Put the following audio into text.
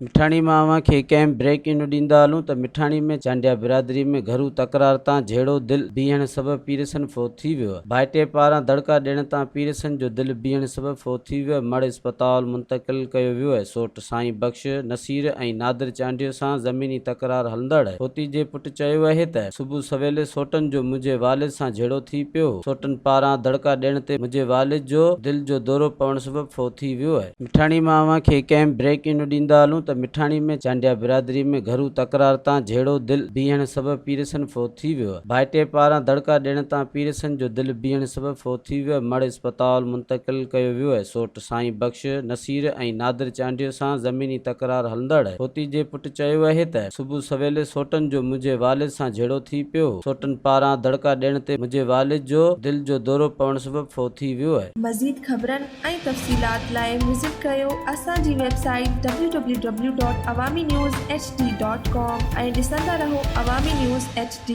मिठाणी मावा खे कंहिं ब्रेक इन ॾींदा हलूं त मिठाणी में चांडिया बिरादरी में घरू तकरार तां झेड़ो दिल बीहण सबबि पीरसन फोत थी वियो। भाइटे पारां दड़का ॾियण तां पीरसन जो दिल बीहण सबबि फोत थी वियो। मड़ अस्पताल मुंतकिल कयो वियो आहे। सोट साईं बख्श नसीर ऐं नादिर चांडियो सां ज़मीनी तकरार हलंदड़ फोती जे पुट चयो आहे त सुबुह सवेले सोटन जो मुंहिंजे वालिद सां झेड़ो थी पियो। सोटन पारां दड़का ॾियण ते मुंहिंजे वालिद जो दिल जो दौरो पवण सबबि फोत थी वियो आहे। मिठाणी मावा खे कंहिं ब्रेक इन ॾींदा हलूं त मिठाणी में चांडिया बिरादरी में घरू तकरार तां झेड़ो दिल बीहण सबबि पीरसन फोत थी वियो। भाइटे पारां दड़का ॾियण तां पीरसन जो दिल बीहण सबबि फोत थी वियो। मड़ अस्पताल मुंतकिल कयो वियो आहे। सोट साईं बख्श नसीर ऐं नादिर चांडियो सां ज़मीनी तकरार हलंदड़ फोती जे पुट चयो आहे त सुबुह सवेले सोटन जो मुंहिंजे वालिद सां झेड़ो थी पियो। सोटन पारां दड़का ॾियण ते मुंहिंजे वालिद जो दिल जो दौरो पवण सबबि फोत थी वियो आहे। मज़ीद ख़बरनि ऐं तफ़सीलात लाइ विज़िट कयो असांजी वेबसाइट www.awamiNewsHD.com ऐं ॾिसंदा रहो अवामी न्यूज़ HD।